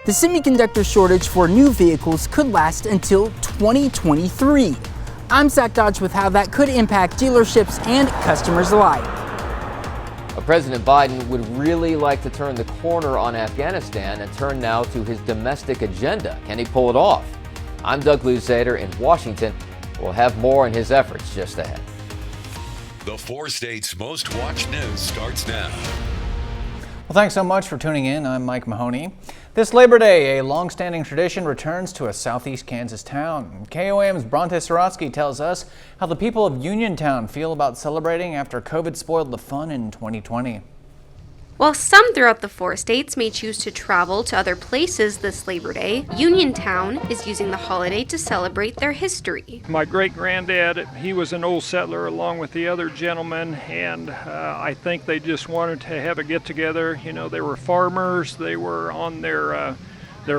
The semiconductor shortage for new vehicles could last until 2023. I'm Zach Dodge with how that could impact dealerships and customers alike. President Biden would really like to turn the corner on Afghanistan and turn now to his domestic agenda. Can he pull it off? I'm Doug Luzader in Washington. We'll have more on his efforts just ahead. The 4 states' most watched news starts now. Well, thanks so much for tuning in. I'm Mike Mahoney. This Labor Day, a long-standing tradition returns to a southeast Kansas town. KOAM's Bronte Sorotsky tells us how the people of Uniontown feel about celebrating after COVID spoiled the fun in 2020. While some throughout the 4 states may choose to travel to other places this Labor Day, Uniontown is using the holiday to celebrate their history. My great-granddad, he was an old settler along with the other gentlemen, and I think they just wanted to have a get-together. You know, they were farmers, they were on their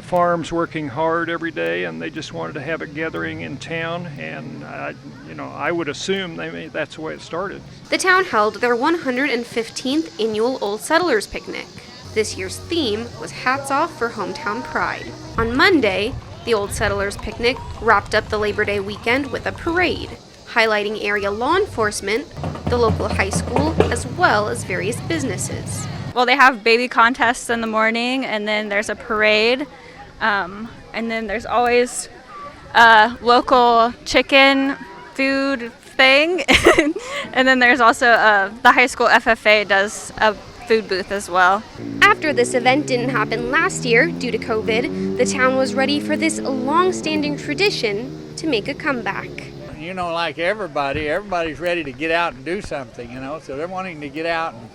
farms working hard every day, and they just wanted to have a gathering in town, and I would assume that's the way it started. The town held their 115th annual Old Settlers Picnic. This year's theme was Hats Off for Hometown Pride. On Monday, the Old Settlers Picnic wrapped up the Labor Day weekend with a parade, highlighting area law enforcement, the local high school, as well as various businesses. Well, they have baby contests in the morning, and then there's a parade, and then there's always a local chicken food thing, and then there's also the high school FFA does a food booth as well. After this event didn't happen last year due to COVID, the town was ready for this long-standing tradition to make a comeback. You know, like everybody's ready to get out and do something, so they're wanting to get out and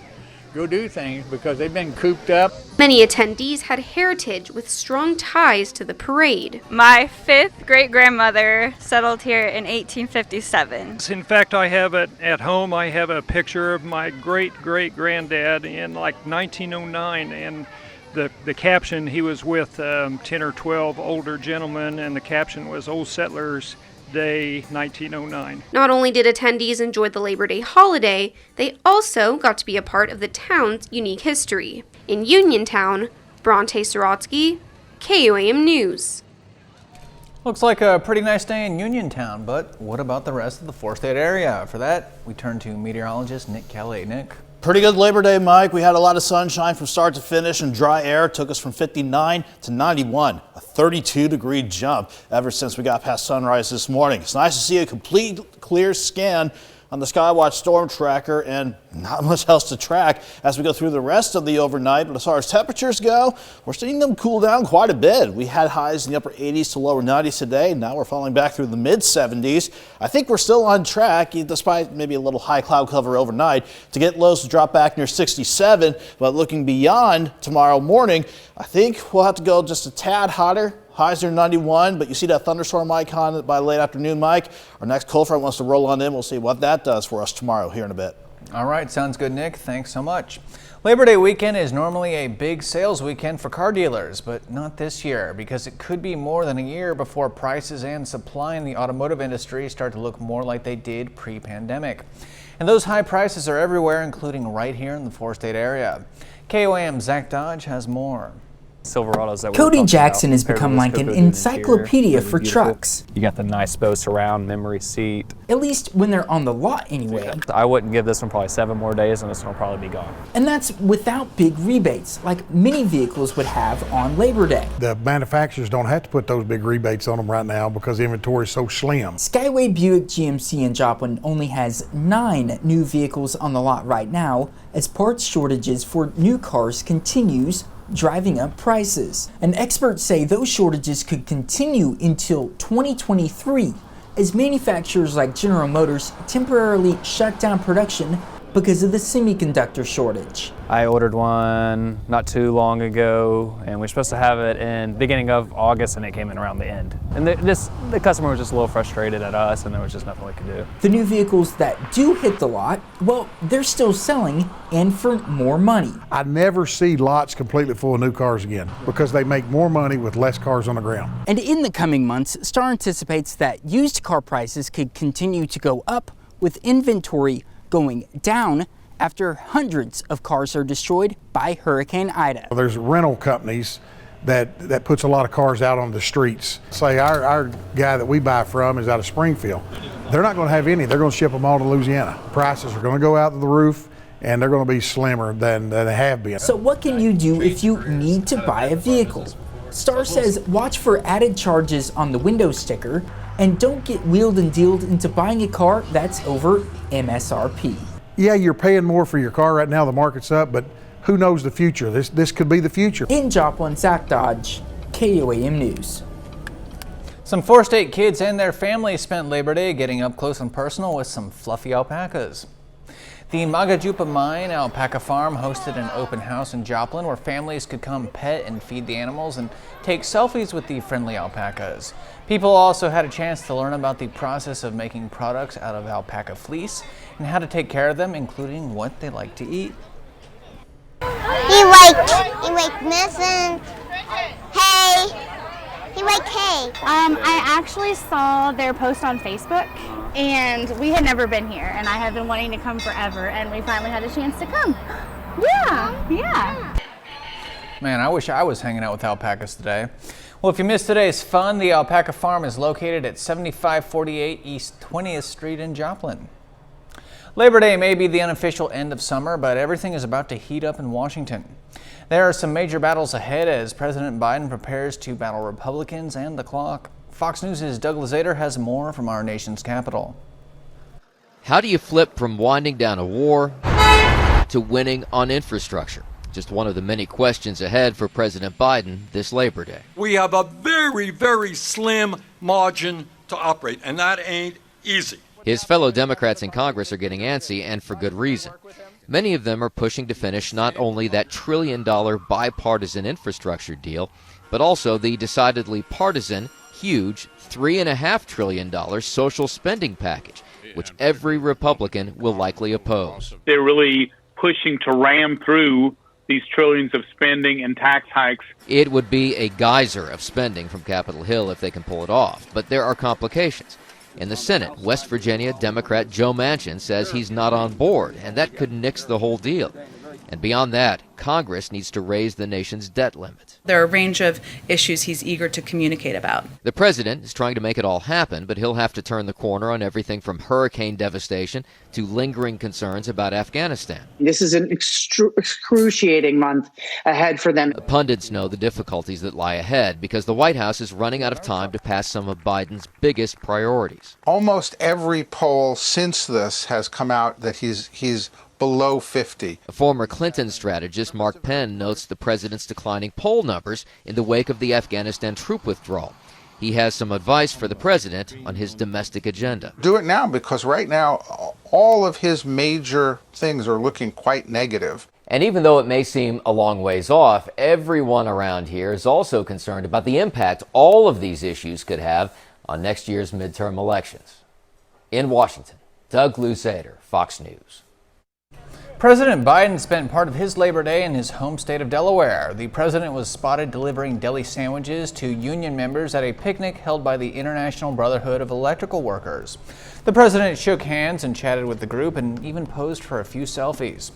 go do things because they've been cooped up. Many attendees had heritage with strong ties to the parade. My 5th great-grandmother settled here in 1857. In fact, I have it at home. I have a picture of my great-great-granddad in like 1909, and the caption, he was with 10 or 12 older gentlemen, and the caption was Old Settlers Day 1909. Not only did attendees enjoy the Labor Day holiday, they also got to be a part of the town's unique history. In Uniontown, Bronte Sorotsky, KOAM News. Looks like a pretty nice day in Uniontown, but what about the rest of the 4-state area? For that, we turn to meteorologist Nick Kelly. Nick? Pretty good Labor Day, Mike. We had a lot of sunshine from start to finish, and dry air took us from 59 to 91, a 32-degree jump ever since we got past sunrise this morning. It's nice to see a complete clear scan on the Skywatch storm tracker, and not much else to track as we go through the rest of the overnight. But as far as temperatures go, we're seeing them cool down quite a bit. We had highs in the upper 80s to lower 90s today. Now we're falling back through the mid 70s. I think we're still on track, despite maybe a little high cloud cover overnight, to get lows to drop back near 67. But looking beyond tomorrow morning, I think we'll have to go just a tad hotter. Highs are 91, but you see that thunderstorm icon by late afternoon, Mike. Our next cold front wants to roll on in. We'll see what that does for us tomorrow here in a bit. All right, sounds good, Nick. Thanks so much. Labor Day weekend is normally a big sales weekend for car dealers, but not this year because it could be more than a year before prices and supply in the automotive industry start to look more like they did pre-pandemic. And those high prices are everywhere, including right here in the 4-state area. KOAM Zach Dodge has more. Silverados that Cody Jackson has become like an encyclopedia for trucks. You got the nice Bose surround memory seat. At least when they're on the lot anyway. Yeah. I wouldn't give this one probably 7 more days and this one will probably be gone. And that's without big rebates like many vehicles would have on Labor Day. The manufacturers don't have to put those big rebates on them right now because the inventory is so slim. Skyway Buick GMC in Joplin only has 9 new vehicles on the lot right now as parts shortages for new cars continues driving up prices. And experts say those shortages could continue until 2023 as manufacturers like General Motors temporarily shut down production because of the semiconductor shortage. I ordered one not too long ago, and we're supposed to have it in beginning of August, and it came in around the end. And the customer was just a little frustrated at us, and there was just nothing we could do. The new vehicles that do hit the lot, well, they're still selling, and for more money. I never see lots completely full of new cars again because they make more money with less cars on the ground. And in the coming months, Star anticipates that used car prices could continue to go up with inventory going down after hundreds of cars are destroyed by Hurricane Ida. There's rental companies that puts a lot of cars out on the streets. Say our guy that we buy from is out of Springfield. They're not going to have any. They're going to ship them all to Louisiana. Prices are going to go out to the roof, and they're going to be slimmer than they have been. So what can you do if you need to buy a vehicle? Star says watch for added charges on the window sticker and don't get wheeled and dealed into buying a car that's over MSRP. Yeah, you're paying more for your car right now. The market's up, but who knows the future? This could be the future. In Joplin, Zach Dodge, KOAM News. Some 4-state kids and their families spent Labor Day getting up close and personal with some fluffy alpacas. The Magajupa Mine Alpaca Farm hosted an open house in Joplin where families could come pet and feed the animals and take selfies with the friendly alpacas. People also had a chance to learn about the process of making products out of alpaca fleece and how to take care of them, including what they like to eat. He like missing hay. He like hay. I actually saw their post on Facebook, and we had never been here, and I have been wanting to come forever, and we finally had a chance to come. Yeah. Man, I wish I was hanging out with alpacas today. Well, if you missed today's fun, the Alpaca Farm is located at 7548 East 20th Street in Joplin. Labor Day may be the unofficial end of summer, but everything is about to heat up in Washington. There are some major battles ahead as President Biden prepares to battle Republicans and the clock. Fox News' Doug Luzader has more from our nation's capital. How do you flip from winding down a war to winning on infrastructure? Just one of the many questions ahead for President Biden this Labor Day. We have a very, very slim margin to operate, and that ain't easy. His fellow Democrats in Congress are getting antsy, and for good reason. Many of them are pushing to finish not only that trillion-dollar bipartisan infrastructure deal, but also the decidedly partisan, huge $3.5 trillion social spending package, which every Republican will likely oppose. They're really pushing to ram through these trillions of spending and tax hikes. It would be a geyser of spending from Capitol Hill if they can pull it off, but there are complications. In the Senate, West Virginia Democrat Joe Manchin says he's not on board, and that could nix the whole deal. And beyond that, Congress needs to raise the nation's debt limit. There are a range of issues he's eager to communicate about. The president is trying to make it all happen, but he'll have to turn the corner on everything from hurricane devastation to lingering concerns about Afghanistan. This is an excruciating month ahead for them. The pundits know the difficulties that lie ahead because the White House is running out of time to pass some of Biden's biggest priorities. Almost every poll since this has come out that he's below 50. A former Clinton strategist, Mark Penn, notes the president's declining poll numbers in the wake of the Afghanistan troop withdrawal. He has some advice for the president on his domestic agenda. Do it now, because right now all of his major things are looking quite negative. And even though it may seem a long ways off, everyone around here is also concerned about the impact all of these issues could have on next year's midterm elections. In Washington, Doug Luzader, Fox News. President Biden spent part of his Labor Day in his home state of Delaware. The president was spotted delivering deli sandwiches to union members at a picnic held by the International Brotherhood of Electrical Workers. The president shook hands and chatted with the group and even posed for a few selfies.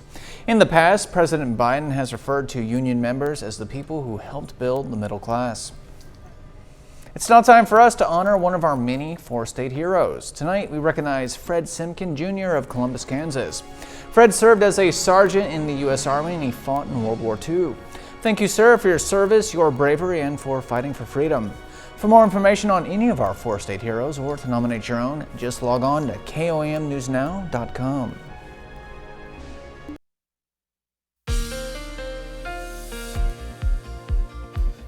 In the past, President Biden has referred to union members as the people who helped build the middle class. It's now time for us to honor one of our many four-state heroes. Tonight, we recognize Fred Simkin Jr. of Columbus, Kansas. Fred served as a sergeant in the U.S. Army, and he fought in World War II. Thank you, sir, for your service, your bravery, and for fighting for freedom. For more information on any of our four-state heroes or to nominate your own, just log on to KOAMnewsnow.com.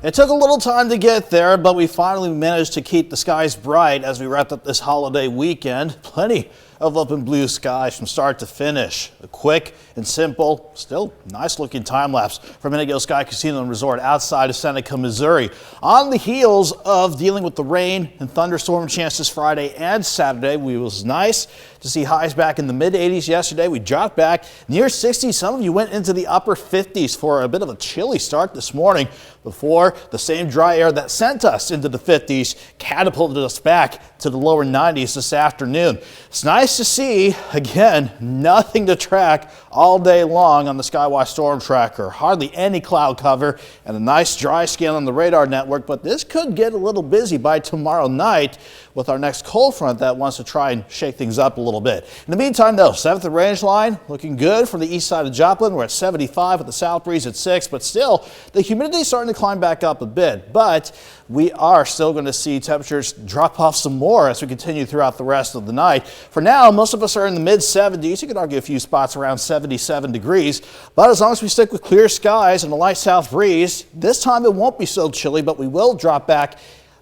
It took a little time to get there, but we finally managed to keep the skies bright as we wrapped up this holiday weekend. Plenty of open blue skies from start to finish. A quick and simple, still nice looking time lapse from Indigo Sky Casino and Resort outside of Seneca, Missouri. On the heels of dealing with the rain and thunderstorm chances Friday and Saturday, it was nice to see highs back in the mid 80s yesterday. We dropped back near 60. Some of you went into the upper 50s for a bit of a chilly start this morning before the same dry air that sent us into the 50s catapulted us back to the lower 90s this afternoon. It's nice nice to see, again, nothing to track all day long on the Skywatch Storm Tracker. Hardly any cloud cover and a nice dry scan on the radar network, but this could get a little busy by tomorrow night with our next cold front that wants to try and shake things up a little bit. In the meantime, though, 7th range line looking good from the east side of Joplin. We're at 75 with the south breeze at 6, but still the humidity is starting to climb back up a bit. But we are still going to see temperatures drop off some more as we continue throughout the rest of the night. For now, most of us are in the mid 70s. You could argue a few spots around 77 degrees. But as long as we stick with clear skies and a light south breeze, this time it won't be so chilly, but we will drop back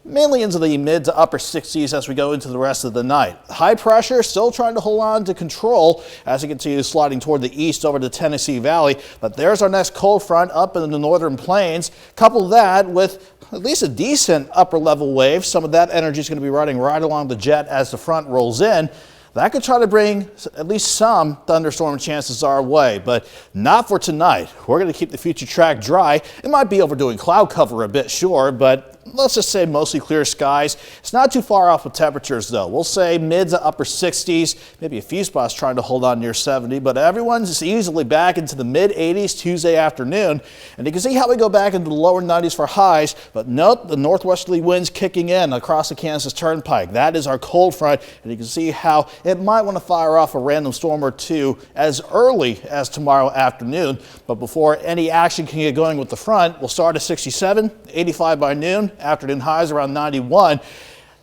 mainly into the mid to upper 60s as we go into the rest of the night. High pressure still trying to hold on to control as it continues sliding toward the east over the Tennessee Valley. But there's our next cold front up in the northern plains. Couple that with at least a decent upper level wave. Some of that energy is going to be running right along the jet as the front rolls in. That could try to bring at least some thunderstorm chances our way, but not for tonight. We're going to keep the future track dry. It might be overdoing cloud cover a bit, sure, but let's just say mostly clear skies. It's not too far off with temperatures, though. We'll say mid to upper 60s, maybe a few spots trying to hold on near 70, but everyone's just easily back into the mid 80s Tuesday afternoon. And you can see how we go back into the lower 90s for highs, but note the northwesterly winds kicking in across the Kansas Turnpike. That is our cold front, and you can see how it might want to fire off a random storm or two as early as tomorrow afternoon. But before any action can get going with the front, we'll start at 67, 85 by noon. Afternoon highs around 91.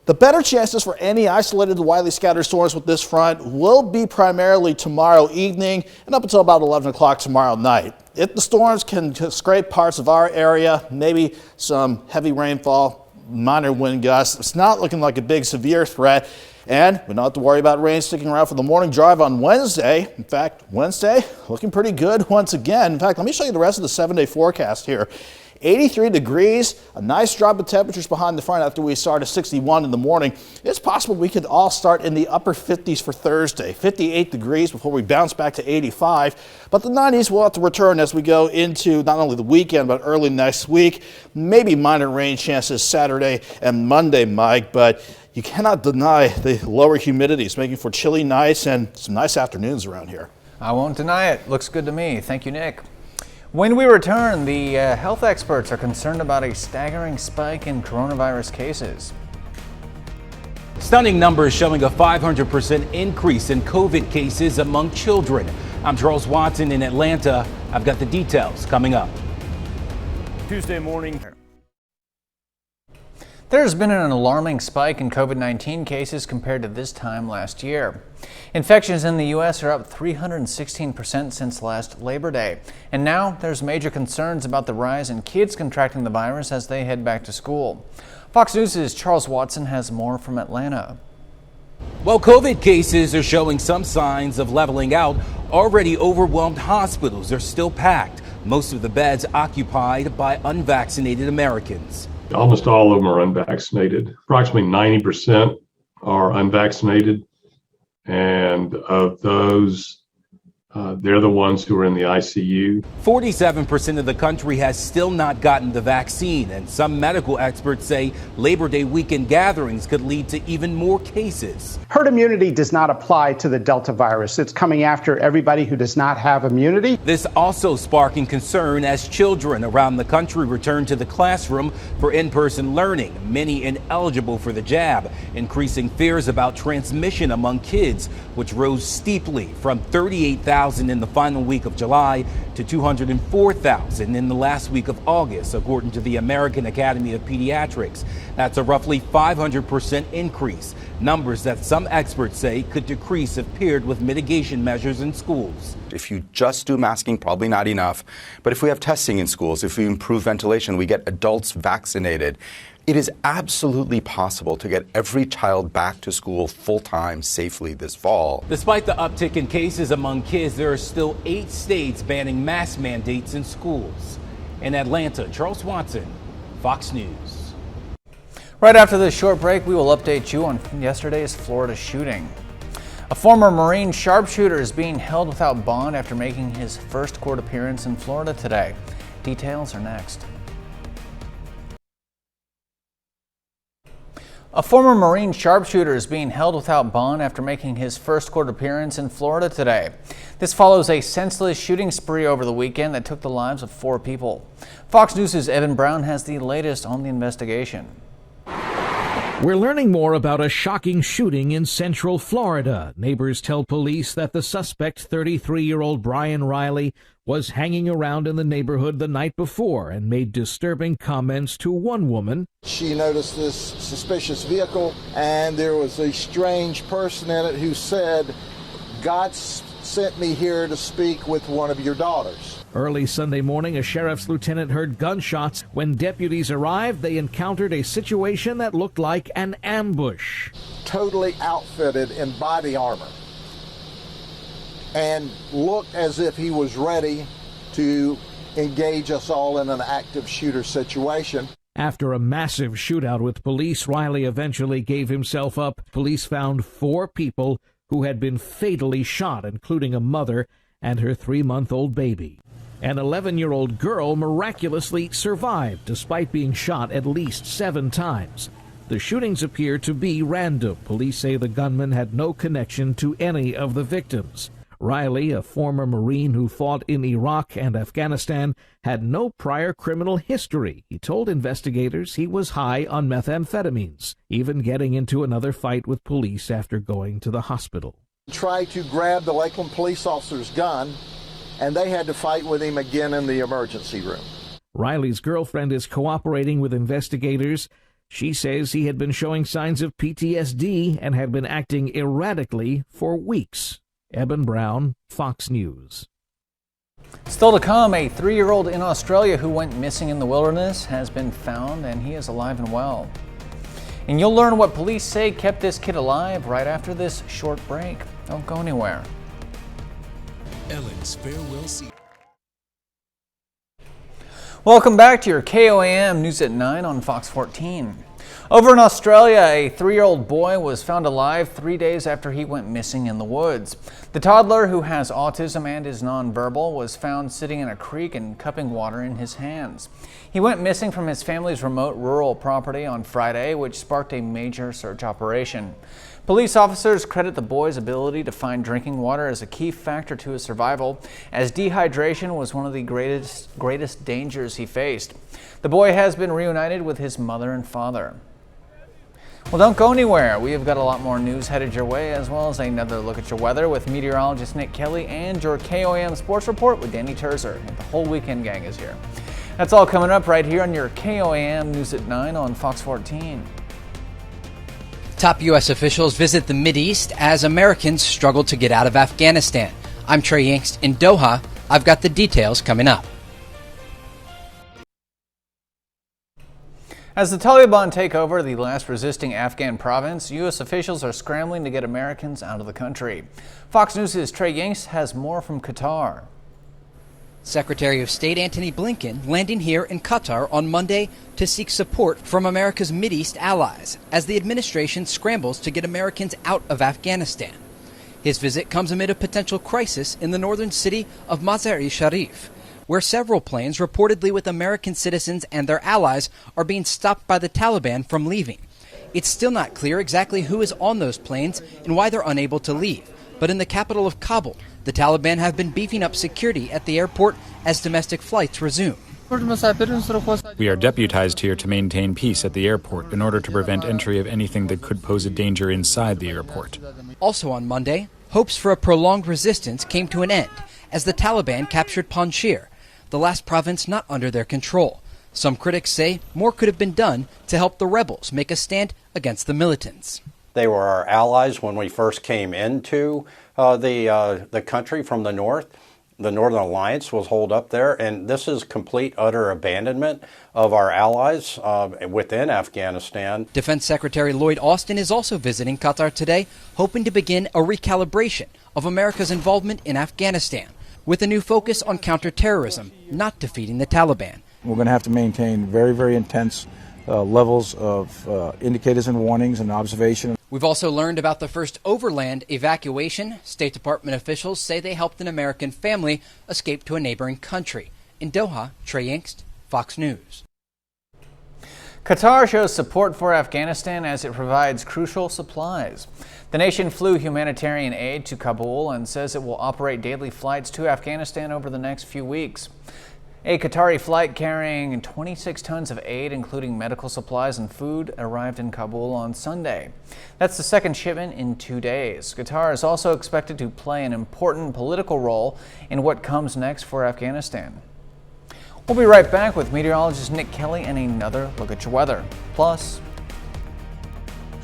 The better chances for any isolated widely scattered storms with this front will be primarily tomorrow evening and up until about 11 o'clock tomorrow night. If the storms can scrape parts of our area, maybe some heavy rainfall, minor wind gusts, it's not looking like a big severe threat. And we don't have to worry about rain sticking around for the morning drive on Wednesday. In fact, Wednesday looking pretty good once again. In fact, let me show you the rest of the 7-day forecast here. 83 degrees, a nice drop of temperatures behind the front after we start at 61 in the morning. It's possible we could all start in the upper 50s for Thursday. 58 degrees before we bounce back to 85. But the 90s will have to return as we go into not only the weekend, but early next week. Maybe minor rain chances Saturday and Monday, Mike, but you cannot deny the lower humidity. It's making for chilly nights and some nice afternoons around here. I won't deny it. Looks good to me. Thank you, Nick. When we return, the health experts are concerned about a staggering spike in coronavirus cases. Stunning numbers showing a 500% increase in COVID cases among children. I'm Charles Watson in Atlanta. I've got the details coming up. Tuesday morning. There's been an alarming spike in COVID-19 cases compared to this time last year. Infections in the U.S. are up 316% since last Labor Day. And now there's major concerns about the rise in kids contracting the virus as they head back to school. Fox News' Charles Watson has more from Atlanta. Well, COVID cases are showing some signs of leveling out. Already overwhelmed hospitals are still packed, most of the beds occupied by unvaccinated Americans. Almost all of them are unvaccinated. Approximately 90% are unvaccinated. And of those, they're the ones who are in the ICU. 47% of the country has still not gotten the vaccine, and some medical experts say Labor Day weekend gatherings could lead to even more cases. Herd immunity does not apply to the Delta virus. It's coming after everybody who does not have immunity. This also sparking concern as children around the country return to the classroom for in-person learning, many ineligible for the jab, increasing fears about transmission among kids, which rose steeply from 38,000 in the final week of July to 204,000 in the last week of August, according to the American Academy of Pediatrics. That's a roughly 500% increase, numbers that some experts say could decrease if paired with mitigation measures in schools. If you just do masking, probably not enough. But if we have testing in schools, if we improve ventilation, we get adults vaccinated, it is absolutely possible to get every child back to school full-time safely this fall. Despite the uptick in cases among kids, there are still 8 states banning mask mandates in schools. In Atlanta, Charles Watson, Fox News. Right after this short break, we will update you on yesterday's Florida shooting. A former Marine sharpshooter is being held without bond after making his first court appearance in Florida today. Details are next. A former Marine sharpshooter is being held without bond after making his first court appearance in Florida today. This follows a senseless shooting spree over the weekend that took the lives of 4 people. Fox News' Evan Brown has the latest on the investigation. We're learning more about a shocking shooting in Central Florida. Neighbors tell police that the suspect, 33-year-old Brian Riley, was hanging around in the neighborhood the night before and made disturbing comments to one woman. She noticed this suspicious vehicle, and there was a strange person in it who said, "God sent me here to speak with one of your daughters." Early Sunday morning, a sheriff's lieutenant heard gunshots. When deputies arrived, they encountered a situation that looked like an ambush. Totally outfitted in body armor, and looked as if he was ready to engage us all in an active shooter situation. After a massive shootout with police, Riley eventually gave himself up. Police found 4 people who had been fatally shot, including a mother and her 3-month-old baby. An 11-year-old girl miraculously survived despite being shot at least 7 times. The shootings appear to be random. Police say the gunman had no connection to any of the victims. Riley, a former Marine who fought in Iraq and Afghanistan, had no prior criminal history. He told investigators he was high on methamphetamines, even getting into another fight with police after going to the hospital. Tried to grab the Lakeland police officer's gun, and they had to fight with him again in the emergency room. Riley's girlfriend is cooperating with investigators. She says he had been showing signs of PTSD and had been acting erratically for weeks. Eben Brown, Fox News. Still to come, a 3-year-old in Australia who went missing in the wilderness has been found, and he is alive and well. And you'll learn what police say kept this kid alive right after this short break. Don't go anywhere. Ellen's farewell season. Welcome back to your KOAM News at 9 on Fox 14. Over in Australia, a 3-year-old boy was found alive 3 days after he went missing in the woods. The toddler, who has autism and is nonverbal, was found sitting in a creek and cupping water in his hands. He went missing from his family's remote rural property on Friday, which sparked a major search operation. Police officers credit the boy's ability to find drinking water as a key factor to his survival, as dehydration was one of the greatest dangers he faced. The boy has been reunited with his mother and father. Well, don't go anywhere. We have got a lot more news headed your way, as well as another look at your weather with meteorologist Nick Kelly and your KOAM Sports Report with Danny Terzer. The whole weekend gang is here. That's all coming up right here on your KOAM News at 9 on Fox 14. Top U.S. officials visit the Mideast as Americans struggle to get out of Afghanistan. I'm Trey Yingst in Doha. I've got the details coming up. As the Taliban take over the last resisting Afghan province, U.S. officials are scrambling to get Americans out of the country. Fox News' Trey Yingst has more from Qatar. Secretary of State Antony Blinken landing here in Qatar on Monday to seek support from America's Mideast allies as the administration scrambles to get Americans out of Afghanistan. His visit comes amid a potential crisis in the northern city of Mazar-e-Sharif, where several planes reportedly with American citizens and their allies are being stopped by the Taliban from leaving. It's still not clear exactly who is on those planes and why they're unable to leave. But in the capital of Kabul, the Taliban have been beefing up security at the airport as domestic flights resume. We are deputized here to maintain peace at the airport in order to prevent entry of anything that could pose a danger inside the airport. Also on Monday, hopes for a prolonged resistance came to an end as the Taliban captured Panjshir, the last province not under their control. Some critics say more could have been done to help the rebels make a stand against the militants. They were our allies when we first came into the country from the north. The Northern Alliance was holed up there, and this is complete, utter abandonment of our allies within Afghanistan. Defense Secretary Lloyd Austin is also visiting Qatar today, hoping to begin a recalibration of America's involvement in Afghanistan, with a new focus on counterterrorism, not defeating the Taliban. We're going to have to maintain very, very intense levels of indicators and warnings and observation. We've also learned about the first overland evacuation. State Department officials say they helped an American family escape to a neighboring country. In Doha, Trey Yingst, Fox News. Qatar shows support for Afghanistan as it provides crucial supplies. The nation flew humanitarian aid to Kabul and says it will operate daily flights to Afghanistan over the next few weeks. A Qatari flight carrying 26 tons of aid, including medical supplies and food, arrived in Kabul on Sunday. That's the second shipment in 2 days. Qatar is also expected to play an important political role in what comes next for Afghanistan. We'll be right back with meteorologist Nick Kelly and another look at your weather. Plus,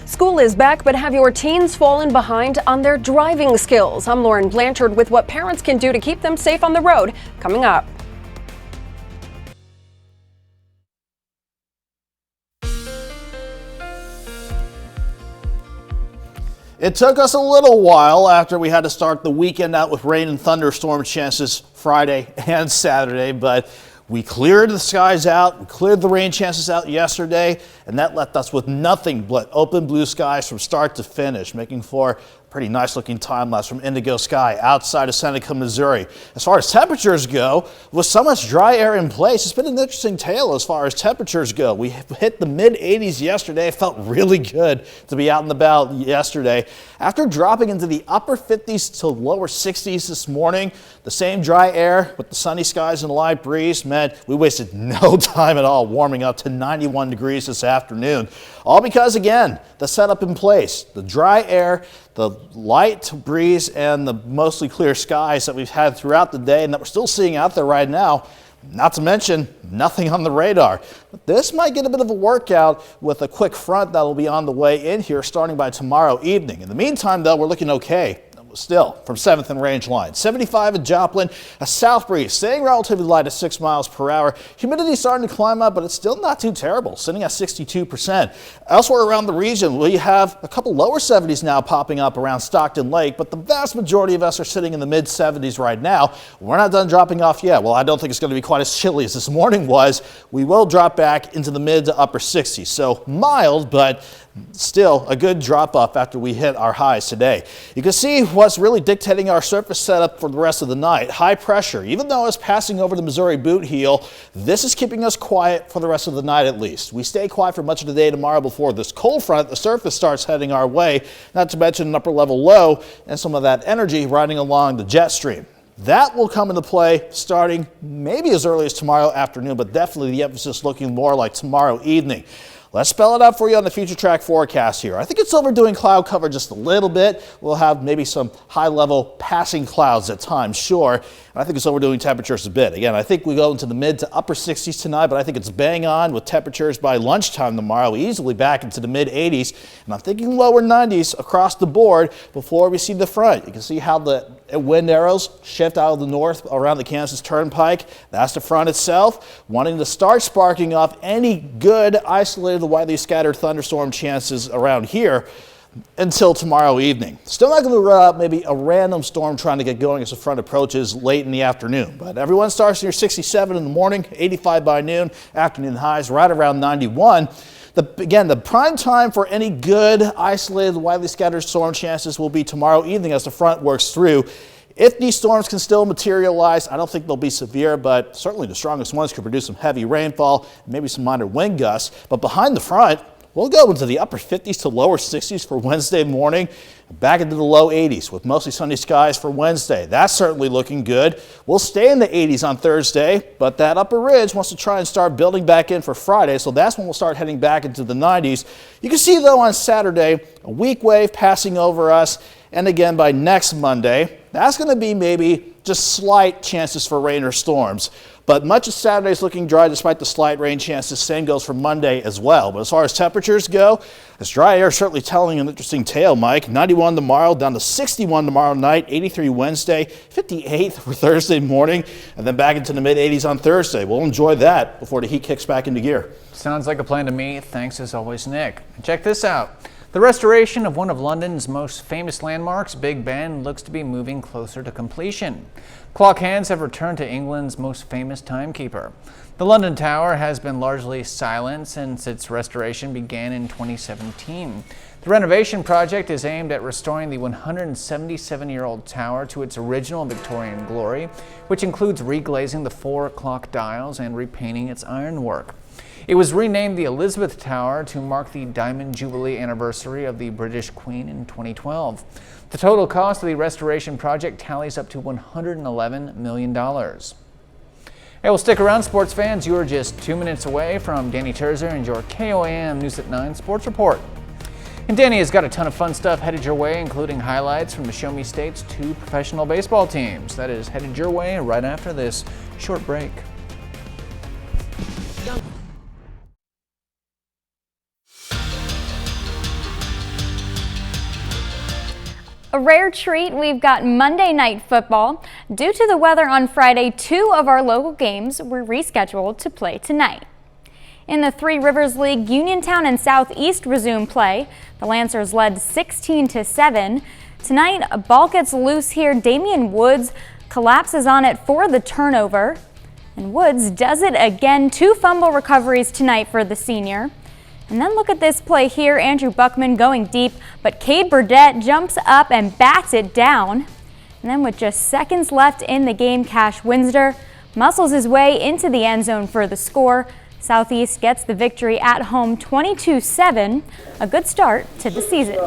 school is back, but have your teens fallen behind on their driving skills? I'm Lauren Blanchard with what parents can do to keep them safe on the road, coming up. It took us a little while after we had to start the weekend out with rain and thunderstorm chances Friday and Saturday, but we cleared the skies out, we cleared the rain chances out yesterday, and that left us with nothing but open blue skies from start to finish, making for a pretty nice looking time lapse from indigo sky outside of Seneca, Missouri. As far as temperatures go, with so much dry air in place, it's been an interesting tale as far as temperatures go. We hit the mid 80s yesterday. It felt really good to be out and about yesterday. After dropping into the upper 50s to lower 60s this morning, the same dry air with the sunny skies and light breeze meant we wasted no time at all warming up to 91 degrees this afternoon. All because, again, the setup in place, the dry air, the light breeze, and the mostly clear skies that we've had throughout the day and that we're still seeing out there right now. Not to mention nothing on the radar. But this might get a bit of a workout with a quick front that will be on the way in here starting by tomorrow evening. In the meantime, though, we're looking okay. Still from 7th and range line. 75 at Joplin, a south breeze staying relatively light at 6 miles per hour. Humidity starting to climb up, but it's still not too terrible, sitting at 62%. Elsewhere around the region, we have a couple lower 70s now popping up around Stockton Lake, but the vast majority of us are sitting in the mid 70s right now. We're not done dropping off yet. Well, I don't think it's going to be quite as chilly as this morning was. We will drop back into the mid to upper 60s, so mild, but still a good drop off after we hit our highs today. You can see what's really dictating our surface setup for the rest of the night. High pressure. Even though it's passing over the Missouri boot heel, this is keeping us quiet for the rest of the night at least. We stay quiet for much of the day tomorrow before this cold front at the surface starts heading our way, not to mention an upper level low and some of that energy riding along the jet stream. That will come into play starting maybe as early as tomorrow afternoon, but definitely the emphasis looking more like tomorrow evening. Let's spell it out for you on the future track forecast here. I think it's overdoing cloud cover just a little bit. We'll have maybe some high-level passing clouds at times, sure. And I think it's overdoing temperatures a bit. Again, I think we go into the mid to upper 60s tonight, but I think it's bang on with temperatures by lunchtime tomorrow, easily back into the mid 80s. And I'm thinking lower 90s across the board before we see the front. You can see how the wind arrows shift out of the north around the Kansas Turnpike. That's the front itself, wanting to start sparking off any good isolated widely scattered thunderstorm chances around here until tomorrow evening. Still not going to run out maybe a random storm trying to get going as the front approaches late in the afternoon, but everyone starts near 67 in the morning, 85 by noon, afternoon highs right around 91. Again, the prime time for any good isolated widely scattered storm chances will be tomorrow evening as the front works through. If these storms can still materialize, I don't think they'll be severe, but certainly the strongest ones could produce some heavy rainfall, maybe some minor wind gusts. But behind the front, we'll go into the upper 50s to lower 60s for Wednesday morning, back into the low 80s with mostly sunny skies for Wednesday. That's certainly looking good. We'll stay in the 80s on Thursday, but that upper ridge wants to try and start building back in for Friday, so that's when we'll start heading back into the 90s. You can see, though, on Saturday, a weak wave passing over us, and again by next Monday, that's going to be maybe just slight chances for rain or storms. But much of Saturday is looking dry despite the slight rain chances. Same goes for Monday as well. But as far as temperatures go, this dry air is certainly telling an interesting tale, Mike. 91 tomorrow, down to 61 tomorrow night, 83 Wednesday, 58 for Thursday morning, and then back into the mid-80s on Thursday. We'll enjoy that before the heat kicks back into gear. Sounds like a plan to me. Thanks as always, Nick. Check this out. The restoration of one of London's most famous landmarks, Big Ben, looks to be moving closer to completion. Clock hands have returned to England's most famous timekeeper. The London Tower has been largely silent since its restoration began in 2017. The renovation project is aimed at restoring the 177-year-old tower to its original Victorian glory, which includes reglazing the 4 clock dials and repainting its ironwork. It was renamed the Elizabeth Tower to mark the Diamond Jubilee anniversary of the British Queen in 2012. The total cost of the restoration project tallies up to $111 million. Hey, well, stick around, sports fans. You are just 2 minutes away from Danny Terzer and your KOAM News at 9 Sports Report. And Danny has got a ton of fun stuff headed your way, including highlights from the Show Me State's 2 professional baseball teams. That is headed your way right after this short break. A rare treat, we've got Monday Night Football. Due to the weather on Friday, 2 of our local games were rescheduled to play tonight. In the Three Rivers League, Uniontown and Southeast resume play. The Lancers led 16-7. Tonight, a ball gets loose here. Damian Woods collapses on it for the turnover. And Woods does it again. 2 fumble recoveries tonight for the senior. And then look at this play here. Andrew Buckman going deep, but Cade Burdett jumps up and bats it down. And then with just seconds left in the game, Cash Windsor muscles his way into the end zone for the score. Southeast gets the victory at home 22-7, a good start to the season.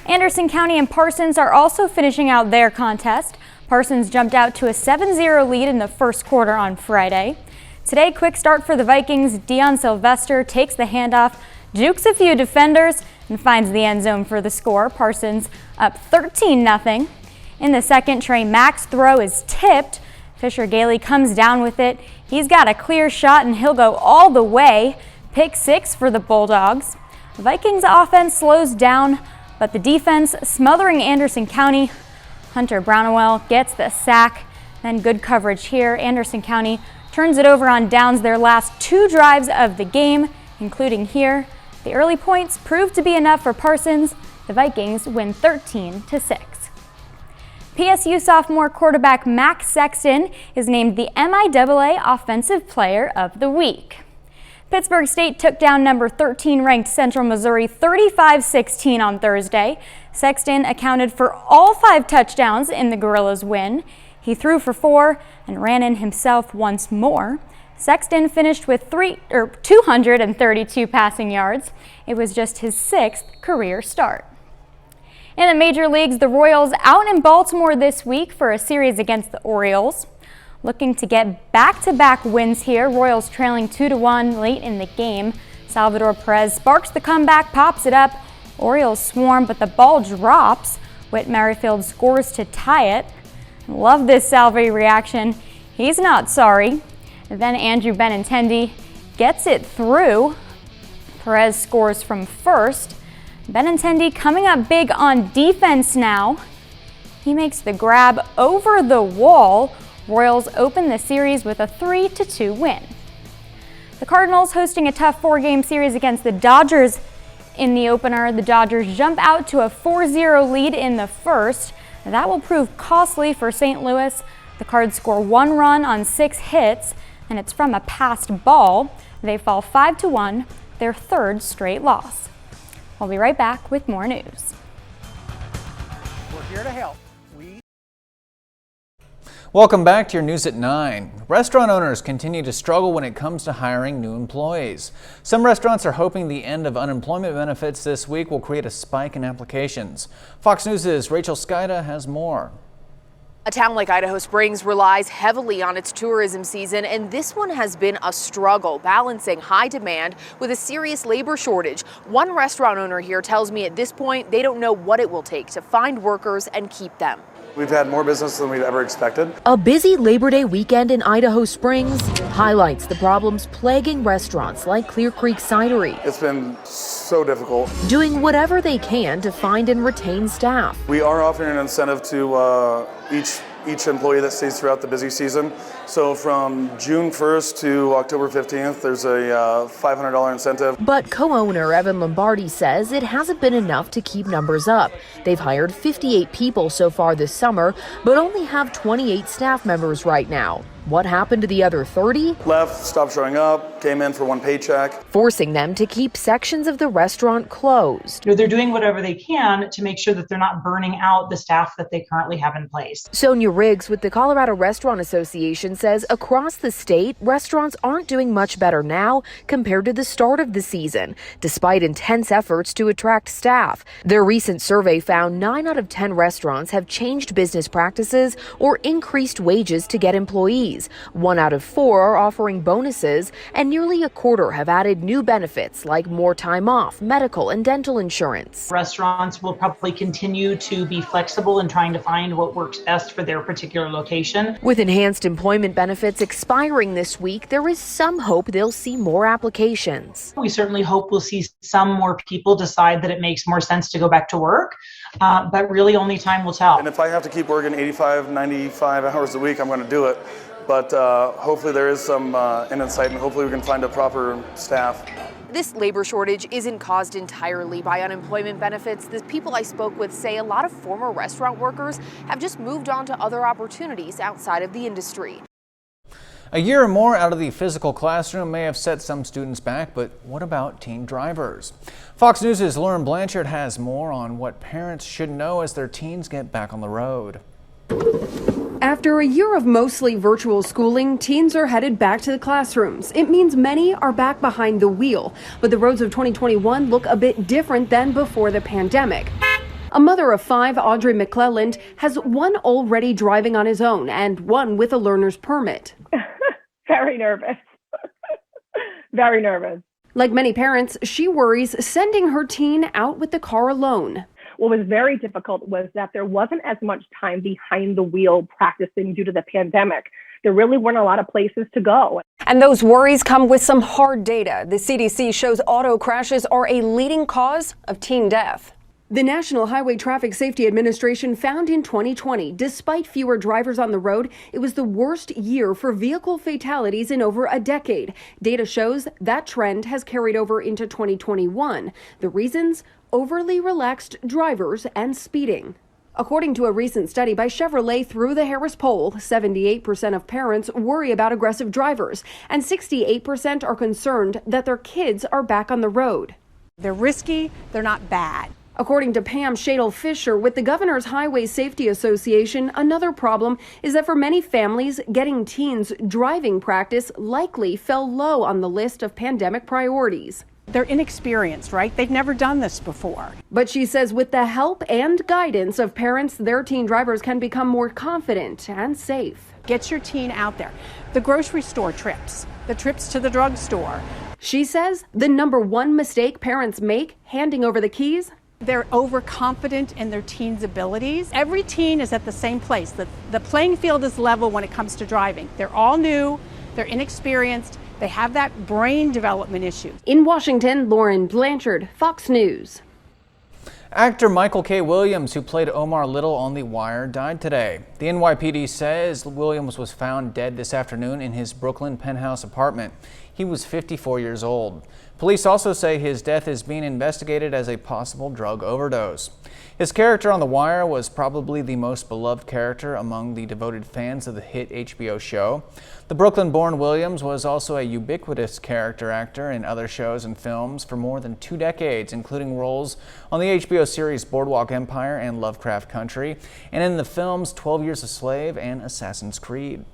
Anderson County and Parsons are also finishing out their contest. Parsons jumped out to a 7-0 lead in the first quarter on Friday. Today, quick start for the Vikings. Deion Sylvester takes the handoff, jukes a few defenders, and finds the end zone for the score. Parsons up 13-0. In the second, Trey Mack's throw is tipped. Fisher Gailey comes down with it. He's got a clear shot, and he'll go all the way. Pick 6 for the Bulldogs. The Vikings offense slows down, but the defense smothering Anderson County. Hunter Brownwell gets the sack. Then good coverage here. Anderson County turns it over on downs their last 2 drives of the game, including here. The early points proved to be enough for Parsons. The Vikings win 13-6. PSU sophomore quarterback Max Sexton is named the MIAA Offensive Player of the Week. Pittsburgh State took down number 13 ranked Central Missouri 35-16 on Thursday. Sexton accounted for all 5 touchdowns in the Gorillas' win. He threw for 4 and ran in himself once more. Sexton finished with 232 passing yards. It was just his 6th career start. In the major leagues, the Royals out in Baltimore this week for a series against the Orioles. Looking to get back-to-back wins here. Royals trailing 2-1 late in the game. Salvador Perez sparks the comeback, pops it up. Orioles swarm, but the ball drops. Whit Merrifield scores to tie it. Love this Salve reaction. He's not sorry. Then Andrew Benintendi gets it through. Perez scores from first. Benintendi coming up big on defense now. He makes the grab over the wall. Royals open the series with a 3-2 win. The Cardinals hosting a tough 4-game series against the Dodgers in the opener. The Dodgers jump out to a 4-0 lead in the first. That will prove costly for St. Louis. The Cards score 1 run on 6 hits, and it's from a passed ball. They fall 5-1, their 3rd straight loss. We'll be right back with more news. We're here to help. Welcome back to your News at 9. Restaurant owners continue to struggle when it comes to hiring new employees. Some restaurants are hoping the end of unemployment benefits this week will create a spike in applications. Fox News' Rachel Skida has more. A town like Idaho Springs relies heavily on its tourism season, and this one has been a struggle, balancing high demand with a serious labor shortage. One restaurant owner here tells me at this point they don't know what it will take to find workers and keep them. We've had more business than we've ever expected. A busy Labor Day weekend in Idaho Springs highlights the problems plaguing restaurants like Clear Creek Cidery. It's been so difficult. Doing whatever they can to find and retain staff. We are offering an incentive to each employee that stays throughout the busy season. So from June 1st to October 15th, there's a $500 incentive. But co-owner Evan Lombardi says it hasn't been enough to keep numbers up. They've hired 58 people so far this summer, but only have 28 staff members right now. What happened to the other 30? Left, stopped showing up, came in for one paycheck. Forcing them to keep sections of the restaurant closed. They're doing whatever they can to make sure that they're not burning out the staff that they currently have in place. Sonia Riggs with the Colorado Restaurant Association says across the state, restaurants aren't doing much better now compared to the start of the season, despite intense efforts to attract staff. Their recent survey found 9 out of 10 restaurants have changed business practices or increased wages to get employees. 1 out of 4 are offering bonuses, and nearly a quarter have added new benefits like more time off, medical and dental insurance. Restaurants will probably continue to be flexible in trying to find what works best for their particular location. With enhanced employment benefits expiring this week, there is some hope they'll see more applications. We certainly hope we'll see some more people decide that it makes more sense to go back to work, but really only time will tell. And if I have to keep working 85, 95 hours a week, I'm going to do it. But hopefully there is some end in sight, and hopefully we can find a proper staff. This labor shortage isn't caused entirely by unemployment benefits. The people I spoke with say a lot of former restaurant workers have just moved on to other opportunities outside of the industry. A year or more out of the physical classroom may have set some students back, but what about teen drivers? Fox News' Lauren Blanchard has more on what parents should know as their teens get back on the road. After a year of mostly virtual schooling, teens are headed back to the classrooms. It means many are back behind the wheel, but the roads of 2021 look a bit different than before the pandemic. A mother of 5, Audrey McClelland, has one already driving on his own and one with a learner's permit. Very nervous. Very nervous. Like many parents, she worries sending her teen out with the car alone. What was very difficult was that there wasn't as much time behind the wheel practicing due to the pandemic. There really weren't a lot of places to go. And those worries come with some hard data. The CDC shows auto crashes are a leading cause of teen death. The National Highway Traffic Safety Administration found in 2020, despite fewer drivers on the road, it was the worst year for vehicle fatalities in over a decade. Data shows that trend has carried over into 2021. The reasons? Overly relaxed drivers and speeding. According to a recent study by Chevrolet through the Harris poll, 78% of parents worry about aggressive drivers, and 68% are concerned that their kids are back on the road. They're risky, they're not bad. According to Pam Shadle-Fisher with the Governor's Highway Safety Association, another problem is that for many families, getting teens driving practice likely fell low on the list of pandemic priorities. They're inexperienced, right? They've never done this before. But she says with the help and guidance of parents, their teen drivers can become more confident and safe. Get your teen out there. The grocery store trips, the trips to the drugstore. She says the number one mistake parents make handing over the keys. They're overconfident in their teen's abilities. Every teen is at the same place. The playing field is level when it comes to driving. They're all new, they're inexperienced, they have that brain development issue. In Washington, Lauren Blanchard, Fox News. Actor Michael K. Williams, who played Omar Little on The Wire, died today. The NYPD says Williams was found dead this afternoon in his Brooklyn penthouse apartment. He was 54 years old. Police also say his death is being investigated as a possible drug overdose. His character on The Wire was probably the most beloved character among the devoted fans of the hit HBO show. The Brooklyn-born Williams was also a ubiquitous character actor in other shows and films for more than 2 decades, including roles on the HBO series Boardwalk Empire and Lovecraft Country, and in the films 12 Years a Slave and Assassin's Creed.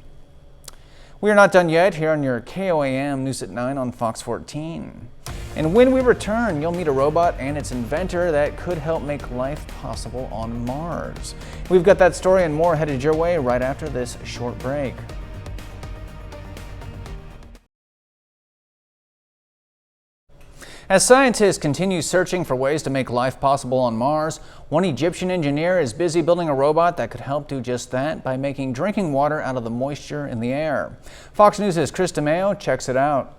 We are not done yet here on your KOAM News at 9 on Fox 14. And when we return, you'll meet a robot and its inventor that could help make life possible on Mars. We've got that story and more headed your way right after this short break. As scientists continue searching for ways to make life possible on Mars, one Egyptian engineer is busy building a robot that could help do just that by making drinking water out of the moisture in the air. Fox News' Chris DeMeo checks it out.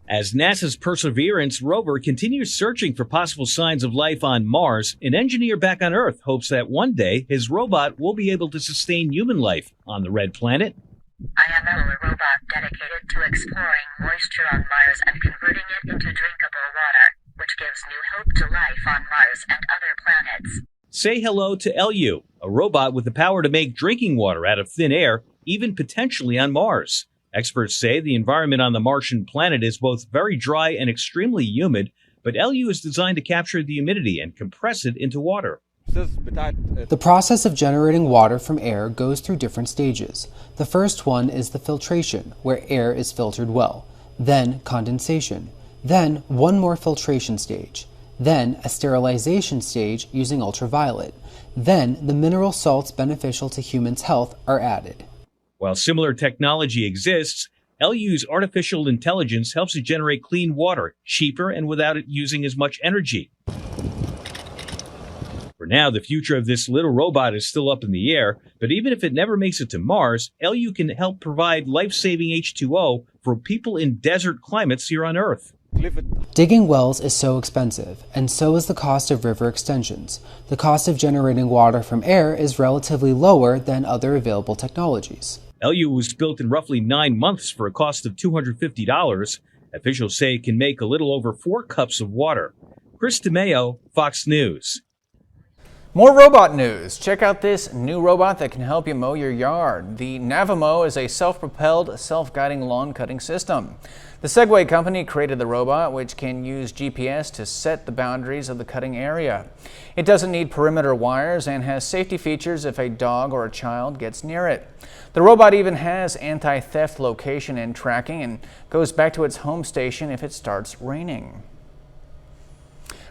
As NASA's Perseverance rover continues searching for possible signs of life on Mars, an engineer back on Earth hopes that one day his robot will be able to sustain human life on the red planet. I am a robot dedicated to exploring moisture on Mars and converting it into drinkable water, which gives new hope to life on Mars and other planets. Say hello to LU, a robot with the power to make drinking water out of thin air even potentially on Mars. Experts say the environment on the Martian planet is both very dry and extremely humid, but LU is designed to capture the humidity and compress it into water. The process of generating water from air goes through different stages. The first one is the filtration, where air is filtered well. Then condensation. Then one more filtration stage. Then a sterilization stage using ultraviolet. Then the mineral salts beneficial to humans' health are added. While similar technology exists, LU's artificial intelligence helps it generate clean water, cheaper and without it using as much energy. For now, the future of this little robot is still up in the air, but even if it never makes it to Mars, LU can help provide life-saving H2O for people in desert climates here on Earth. Digging wells is so expensive, and so is the cost of river extensions. The cost of generating water from air is relatively lower than other available technologies. LU was built in roughly 9 months for a cost of $250. Officials say it can make a little over 4 cups of water. Chris DeMeo, Fox News. More robot news. Check out this new robot that can help you mow your yard. The Navimow is a self-propelled, self-guiding lawn cutting system. The Segway company created the robot, which can use GPS to set the boundaries of the cutting area. It doesn't need perimeter wires and has safety features if a dog or a child gets near it. The robot even has anti-theft location and tracking and goes back to its home station if it starts raining.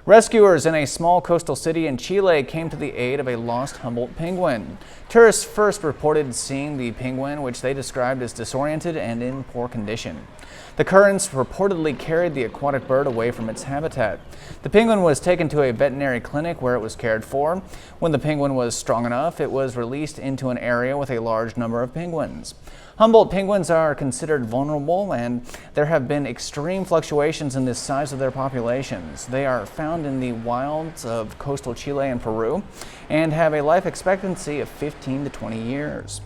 Rescuers in a small coastal city in Chile came to the aid of a lost Humboldt penguin. Tourists first reported seeing the penguin, which they described as disoriented and in poor condition. The currents reportedly carried the aquatic bird away from its habitat. The penguin was taken to a veterinary clinic where it was cared for. When the penguin was strong enough, it was released into an area with a large number of penguins. Humboldt penguins are considered vulnerable, and there have been extreme fluctuations in the size of their populations. They are found in the wilds of coastal Chile and Peru and have a life expectancy of 15 to 20 years.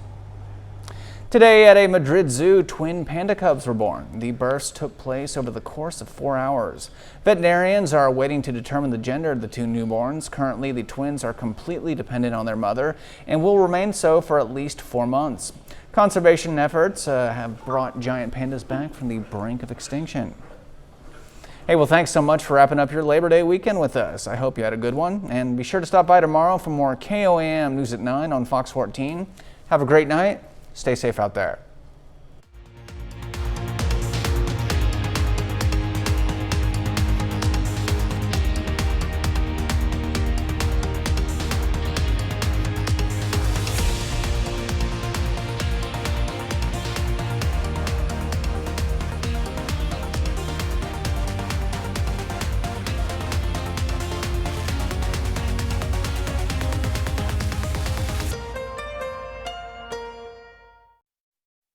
Today at a Madrid zoo, twin panda cubs were born. The births took place over the course of 4 hours. Veterinarians are waiting to determine the gender of the 2 newborns. Currently, the twins are completely dependent on their mother and will remain so for at least 4 months. Conservation efforts have brought giant pandas back from the brink of extinction. Hey, well, thanks so much for wrapping up your Labor Day weekend with us. I hope you had a good one, and be sure to stop by tomorrow for more KOAM News at 9 on Fox 14. Have a great night. Stay safe out there.